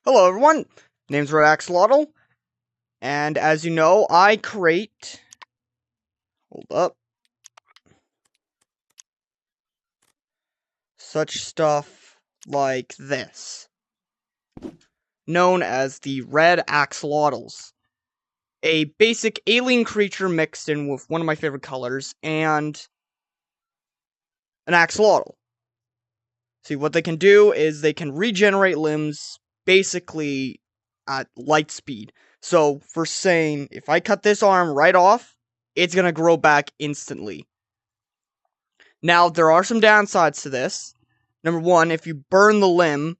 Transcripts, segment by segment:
Hello everyone, name's Red Axolotl, and as you know, I create, hold up, such stuff like this, known as the Red Axolotls. A basic alien creature mixed in with one of my favorite colors, and an axolotl. See, what they can do is they can regenerate limbs, basically, at light speed. So, for saying, if I cut this arm right off, it's gonna grow back instantly. Now, there are some downsides to this. Number one, if you burn the limb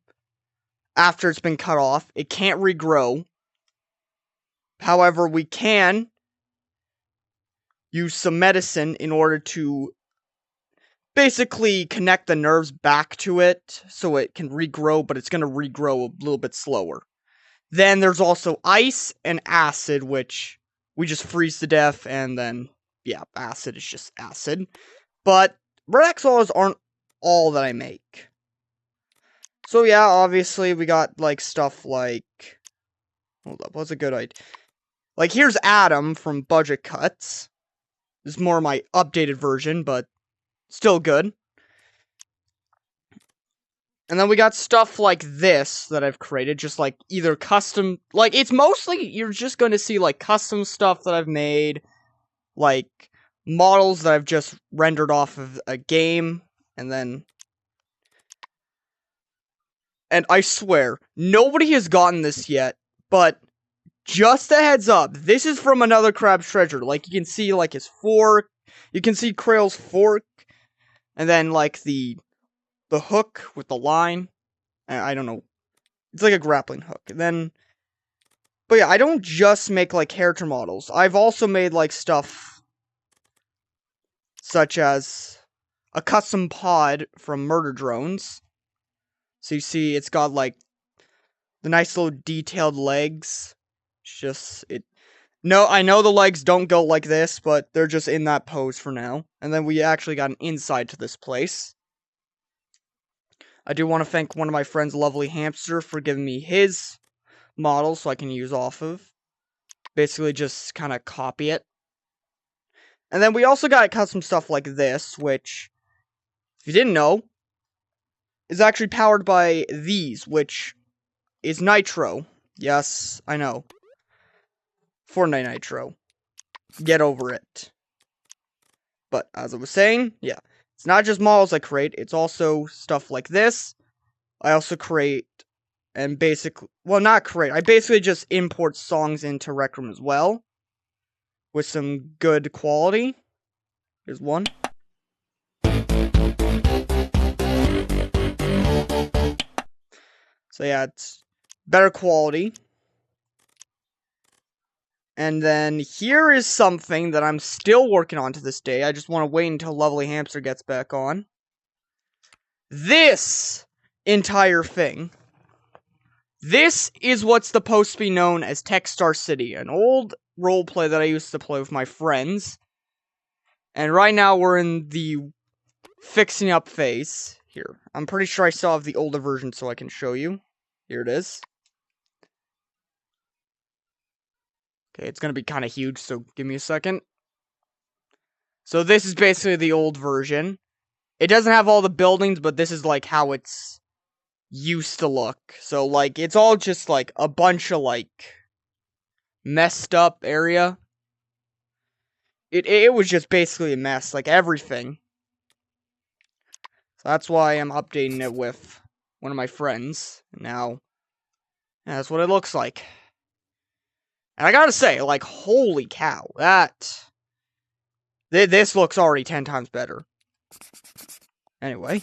after it's been cut off, it can't regrow. However, we can use some medicine in order to basically connect the nerves back to it so it can regrow, but it's going to regrow a little bit slower. Then there's also ice and acid, which we just freeze to death, and then, yeah, acid is just acid. But Red Axolotls aren't all that I make. So yeah, obviously we got like stuff like, hold up, what's a good idea? Like here's Adam from Budget Cuts. This is more my updated version, but still good. And then we got stuff like this that I've created, just like either custom, like it's mostly, you're just going to see like custom stuff that I've made, like models that I've just rendered off of a game, and I swear, nobody has gotten this yet, but just a heads up, this is from another Crab's Treasure. Like, you can see, like, his fork, you can see Krail's fork, and then, like, the hook with the line. I don't know. It's like a grappling hook. And then, but yeah, I don't just make, like, character models. I've also made, like, stuff such as a custom pod from Murder Drones. So you see, it's got, like, the nice little detailed legs. It's just, no, I know the legs don't go like this, but they're just in that pose for now. And then we actually got an inside to this place. I do want to thank one of my friends, Lovely Hamster, for giving me his model so I can use off of. Basically just kind of copy it. And then we also got custom stuff like this, which, if you didn't know, is actually powered by these, which is Nitro. Yes, I know. Fortnite Nitro. Get over it. But as I was saying, yeah, it's not just models I create, it's also stuff like this. I also create and I basically just import songs into Rec Room as well with some good quality. Here's one. So yeah, it's better quality. And then here is something that I'm still working on to this day. I just want to wait until Lovely Hamster gets back on. This entire thing. This is what's supposed to be known as Techstar City, an old roleplay that I used to play with my friends. And right now we're in the fixing up phase. Here, I'm pretty sure I still have the older version so I can show you. Here it is. Okay, it's gonna be kind of huge, so give me a second. So this is basically the old version. It doesn't have all the buildings, but this is like how it's used to look. So like, it's all just like a bunch of like messed up area. It was just basically a mess, like everything. So that's why I'm updating it with one of my friends. Now, yeah, that's what it looks like. And I gotta say, like, holy cow, this looks already 10 times better. Anyway.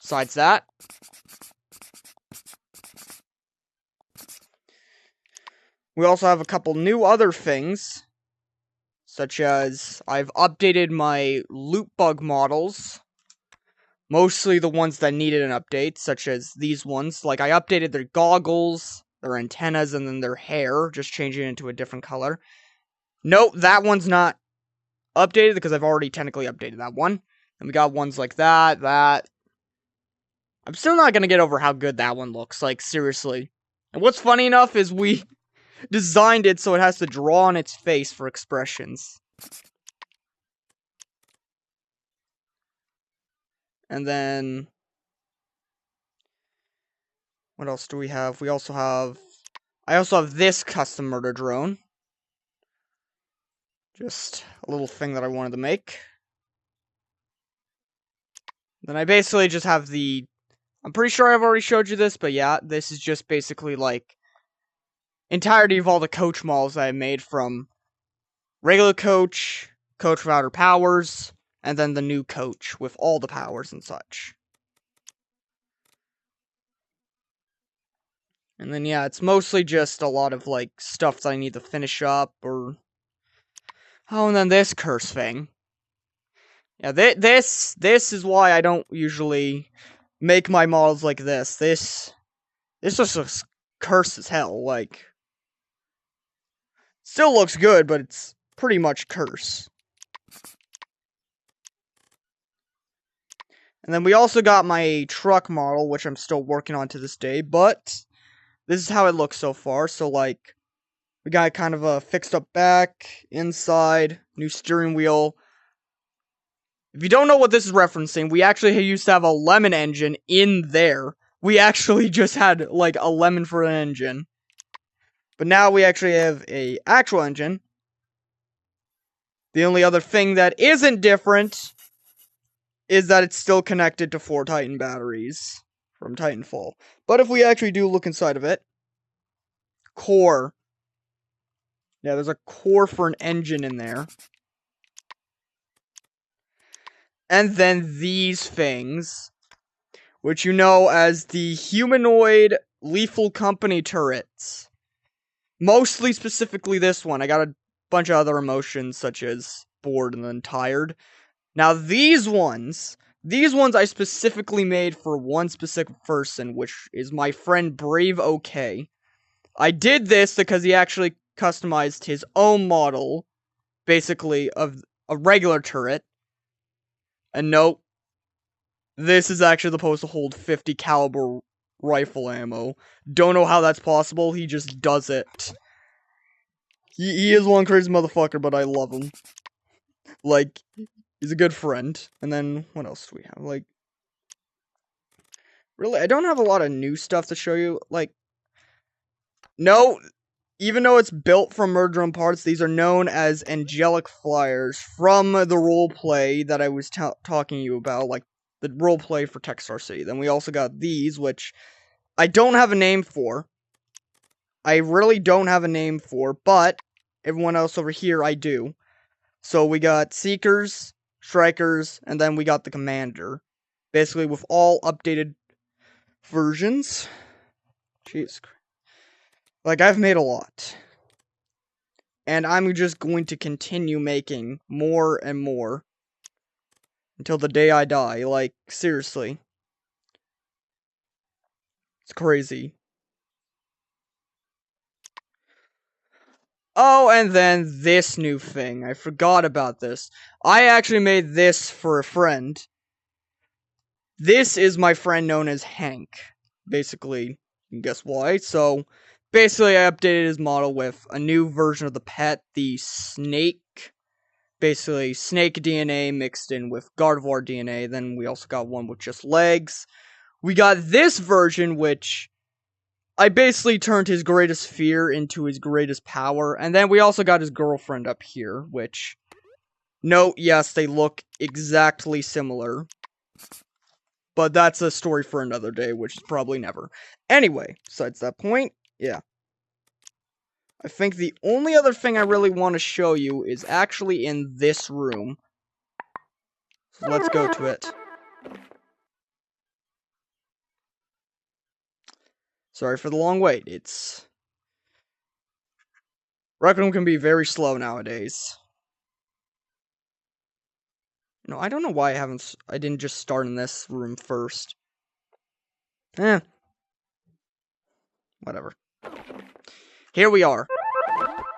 Besides that, we also have a couple new other things, such as I've updated my loot bug models, mostly the ones that needed an update, such as these ones. Like, I updated their goggles, their antennas, and then their hair, just changing it into a different color. Nope, that one's not updated because I've already technically updated that one. And we got ones like that, I'm still not gonna get over how good that one looks, like, seriously. And what's funny enough is we designed it so it has to draw on its face for expressions. And then... what else do we have? We also have... I also have this custom murder drone. Just a little thing that I wanted to make. Then I basically just have the... I'm pretty sure I've already showed you this, but yeah, this is just basically, like, entirety of all the coach models that I made from regular coach, coach without her powers, and then the new coach with all the powers and such. And then, yeah, it's mostly just a lot of, like, stuff that I need to finish up, or... oh, and then this curse thing. Yeah, this is why I don't usually make my models like this. This just looks cursed as hell, like... still looks good, but it's pretty much curse. And then we also got my truck model, which I'm still working on to this day, but... this is how it looks so far. So, like, we got kind of a fixed up back, inside, new steering wheel. If you don't know what this is referencing, we actually used to have a lemon engine in there. We actually just had, like, a lemon for an engine. But now we actually have a actual engine. The only other thing that isn't different is that it's still connected to 4 Titan batteries from Titanfall. But if we actually do look inside of it, core. Yeah, there's a core for an engine in there. And then these things, which you know as the humanoid Lethal Company turrets. Mostly specifically this one. I got a bunch of other emotions such as bored and then tired. Now these ones I specifically made for one specific person, which is my friend Brave OK. I did this because he actually customized his own model, basically, of a regular turret. And nope, this is actually supposed to hold 50 caliber rifle ammo. Don't know how that's possible, he just does it. He is one crazy motherfucker, but I love him. Like, he's a good friend. And then, what else do we have? Like, really, I don't have a lot of new stuff to show you. Like, no, even though it's built from Murder Drone parts, these are known as angelic flyers from the roleplay that I was talking to you about, like, the roleplay for Techstar City. Then we also got these, which I don't have a name for. I really don't have a name for, but everyone else over here, I do. So we got Seekers, Strikers, and then we got the Commander. Basically with all updated versions. Jeez. Like, I've made a lot. And I'm just going to continue making more and more. Until the day I die. Like, seriously. It's crazy. Oh, and then this new thing. I forgot about this. I actually made this for a friend. This is my friend known as Hank. Basically, guess why? So, basically I updated his model with a new version of the pet, the snake. Basically, snake DNA mixed in with Gardevoir DNA. Then we also got one with just legs. We got this version, which I basically turned his greatest fear into his greatest power. And then we also got his girlfriend up here, which... note, yes, they look exactly similar. But that's a story for another day, which is probably never. Anyway, besides that point, yeah. I think the only other thing I really want to show you is actually in this room. So let's go to it. Sorry for the long wait, it's... Rec Room can be very slow nowadays. No, I don't know why I didn't just start in this room first. Whatever. Here we are.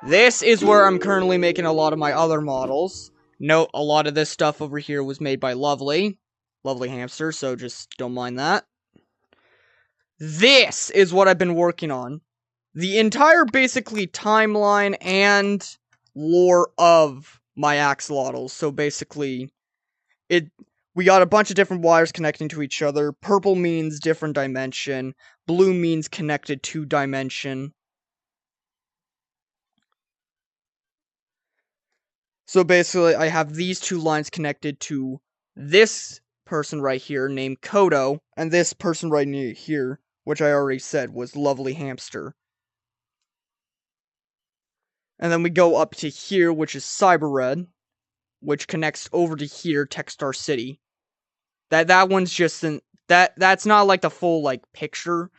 This is where I'm currently making a lot of my other models. Note, a lot of this stuff over here was made by Lovely. Lovely Hamster, so just don't mind that. This is what I've been working on. The entire, basically, timeline and lore of my axolotls. So basically, we got a bunch of different wires connecting to each other. Purple means different dimension. Blue means connected to dimension. So basically, I have these two lines connected to this person right here named Kodo, and this person right near here, which I already said was Lovely Hamster. And then we go up to here, which is Cyber Red, which connects over to here, Techstar City. That one's just that's not like the full like picture.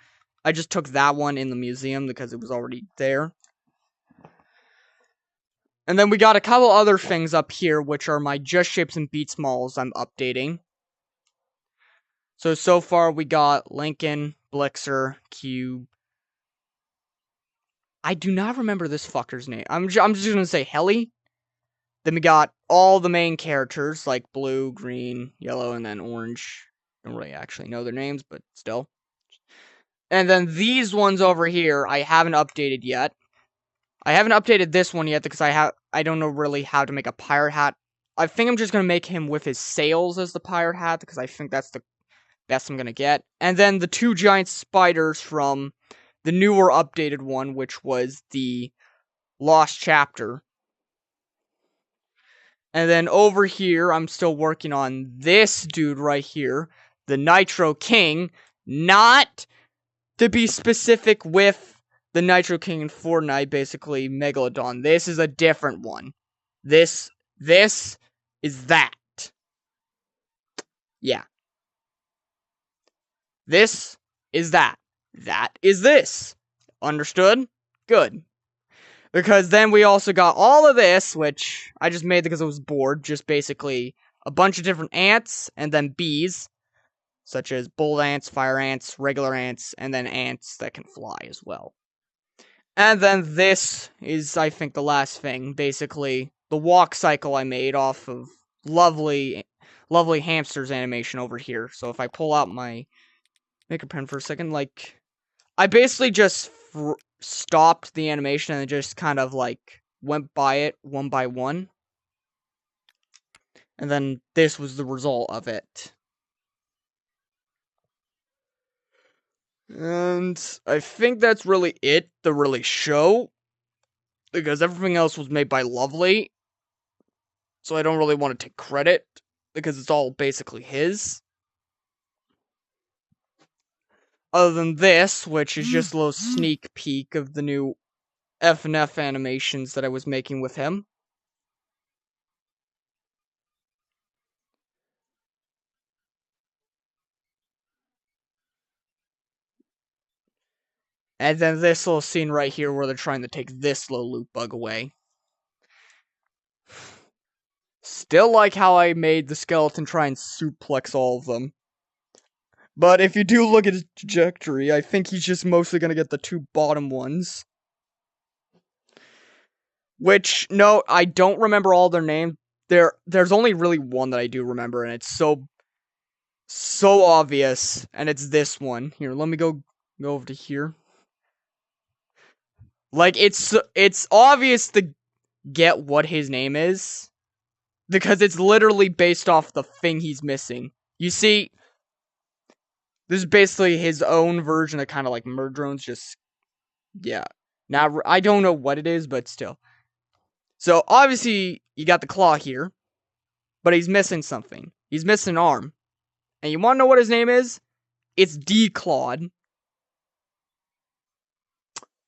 I just took that one in the museum because it was already there. And then we got a couple other things up here, which are my Just Shapes and Beats models I'm updating. So far we got Lincoln, Blixer, Cube. I do not remember this fucker's name. I'm just gonna say Helly. Then we got all the main characters, like blue, green, yellow, and then orange. Don't really actually know their names, but still. And then these ones over here, I haven't updated yet. I haven't updated this one yet because I don't know really how to make a pirate hat. I think I'm just gonna make him with his sails as the pirate hat because I think that's the best I'm gonna get. And then the two giant spiders from the newer updated one, which was the Lost Chapter. And then over here, I'm still working on this dude right here, the Nitro King, not to be specific with the Nitro King in Fortnite, basically Megalodon. This is a different one. This is that. Yeah. This is that. That is this. Understood? Good. Because then we also got all of this, which I just made because I was bored. Just basically a bunch of different ants, and then bees, such as bull ants, fire ants, regular ants, and then ants that can fly as well. And then this is, I think, the last thing. Basically, the walk cycle I made off of lovely hamster's animation over here. So if I pull out my maker pen for a second, like, I basically just stopped the animation and just kind of like went by it one by one. And then this was the result of it. And I think that's really it to really show. Because everything else was made by Lovely. So I don't really want to take credit. Because it's all basically his. Other than this, which is just a little sneak peek of the new FNF animations that I was making with him. And then this little scene right here where they're trying to take this little loot bug away. Still like how I made the skeleton try and suplex all of them. But if you do look at his trajectory, I think he's just mostly gonna get the two bottom ones. Which, no, I don't remember all their names. There's only really one that I do remember, and it's so obvious, and it's this one. Here, let me go over to here. Like, it's obvious to get what his name is, because it's literally based off the thing he's missing. You see, this is basically his own version of kind of like Murdrones, just, yeah. Now, I don't know what it is, but still. So, obviously, you got the claw here, but he's missing something. He's missing an arm. And you want to know what his name is? It's Declawed.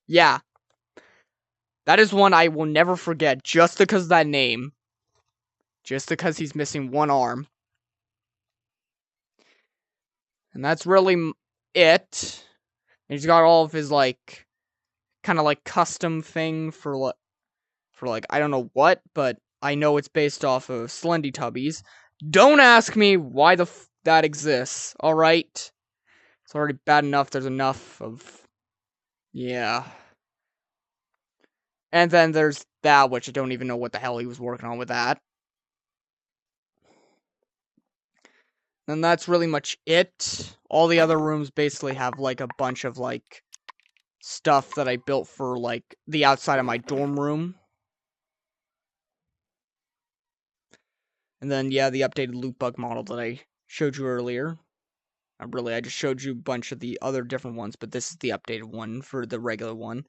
Yeah. That is one I will never forget, just because of that name. Just because he's missing one arm. And that's really it. And he's got all of his, like, kind of like custom thing for like, I don't know what, but I know it's based off of Slendytubbies. Don't ask me why that exists, alright? It's already bad enough there's enough of... Yeah. And then there's that, which I don't even know what the hell he was working on with that. And that's really much it. All the other rooms basically have, like, a bunch of, like, stuff that I built for, like, the outside of my dorm room. And then, yeah, the updated loot bug model that I showed you earlier. Not really, I just showed you a bunch of the other different ones, but this is the updated one for the regular one.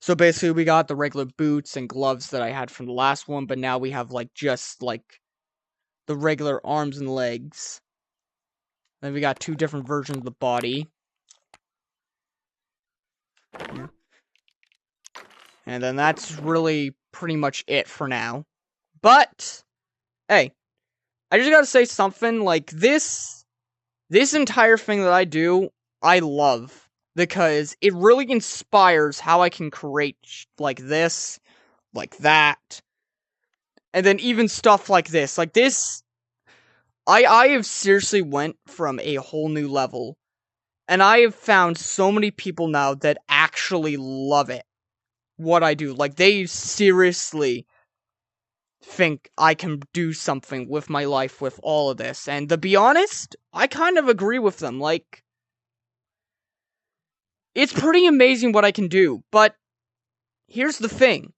So basically, we got the regular boots and gloves that I had from the last one, but now we have, like, just, like, the regular arms and legs. Then we got 2 different versions of the body. Yeah. And then that's really pretty much it for now. But, hey, I just gotta say something, like, this entire thing that I do, I love. Because it really inspires how I can create, like this, like that. And then even stuff like this. Like, this, I have seriously went from a whole new level. And I have found so many people now that actually love it. What I do. Like, they seriously think I can do something with my life with all of this. And to be honest, I kind of agree with them. Like, it's pretty amazing what I can do. But here's the thing.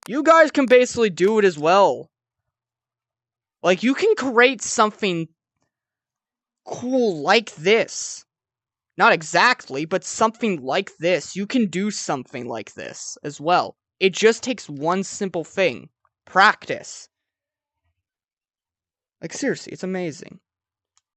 You guys can basically do it as well. Like, you can create something cool like this. Not exactly, but something like this. You can do something like this as well. It just takes one simple thing. Practice. Like, seriously, it's amazing.